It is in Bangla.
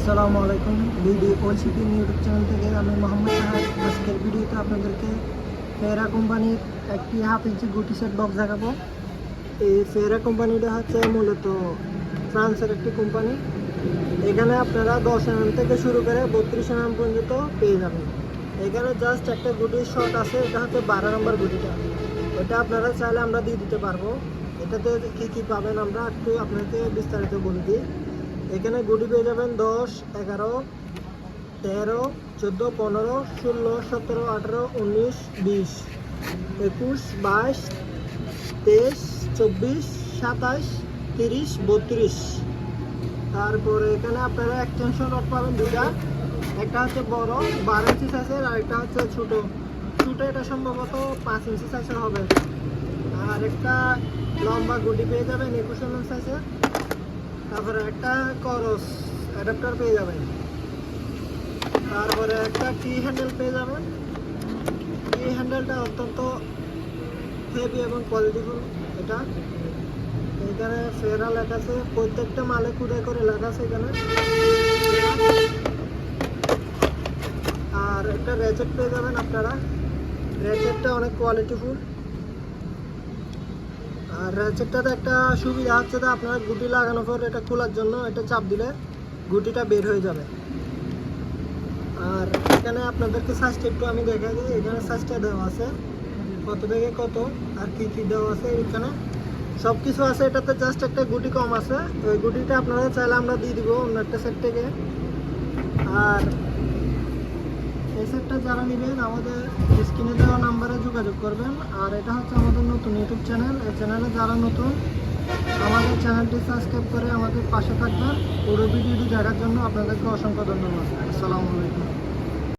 আসসালামু আলাইকুম। বিডি ওল শিপিং ইউটিউব চ্যানেল থেকে আমি মোহাম্মদ সাহাদ। আজকের ভিডিওতে আপনাদেরকে ফেরা কোম্পানির একটি হাফ ইঞ্চি গুটি সেট বক্স দেখাবো। এই ফেরা কোম্পানিটা হচ্ছে মূলত ফ্রান্সের একটি কোম্পানি। এখানে আপনারা 10 mm থেকে শুরু করে 32 mm পর্যন্ত পেয়ে যাবেন। এখানে জাস্ট একটা গুটির শর্ট আছে, এটা হচ্ছে 12 নম্বর গুটিটা। এটা আপনারা চাইলে আমরা দিয়ে দিতে পারবো। এটাতে কী কী পাবেন আমরা একটু আপনাকে বিস্তারিত বলে দিই। এখানে গুটি পেয়ে যাবেন 10, 11, 13, 14, 15, 16, 17, 18, 19, 20, 21, 22, 23, 24, 27, 30, 32। তারপরে এখানে আপনারা এক্সটেনশন রড পাবেন দুটা। একটা হচ্ছে বড় 12 ইঞ্চি সাইজের, আর একটা হচ্ছে ছোটো। এটা সম্ভবত 5 ইঞ্চি সাইজের হবে। আর একটা লম্বা গুটি পেয়ে যাবেন 21 mm সাইজের। তারপরে একটা করস অ্যাডাপ্টার পেয়ে যাবেন। তারপরে একটা টি হ্যান্ডেল পেয়ে যাবেন। টি হ্যান্ডেলটা অত্যন্ত হেভি এবং কোয়ালিটিফুল। এটা এখানে ফেরা লেখা আছে, প্রত্যেকটা মালে কুড়ে করে লেখা আছে এখানে। আর একটা র্যাচেট পেয়ে যাবেন আপনারা। র্যাচেটটা অনেক কোয়ালিটিফুল। আর র্যাচেটটাতে একটা সুবিধা হচ্ছে যে আপনারা গুটি লাগানোর পর এটা খোলার জন্য এটা চাপ দিলে গুটিটা বের হয়ে যাবে। আর এখানে আপনাদেরকে সাইজটা একটু আমি দেখাই দিই। এখানে সাইজটা দেওয়া আছে কত থেকে কত আর কি কি দেওয়া আছে, এখানে সব কিছু আছে। এটাতে জাস্ট একটা গুটি কম আছে, ওই গুটিটা আপনারা চাইলে আমরা দিয়ে দিব অন্য একটা সেট থেকে। আর এই সেটটা যারা নেবেন আমাদের স্ক্রিনে দেওয়া নাম্বারে যোগাযোগ করবেন। আর এটা হচ্ছে আমাদের নতুন ইউটিউব চ্যানেল। এই চ্যানেলে যারা নতুন আমাদের চ্যানেলটি সাবস্ক্রাইব করে আমাদের পাশে থাকবেন। পুরো ভিডিওটি দেখার জন্য আপনাদেরকে অসংখ্য ধন্যবাদ। আসসালামু আলাইকুম।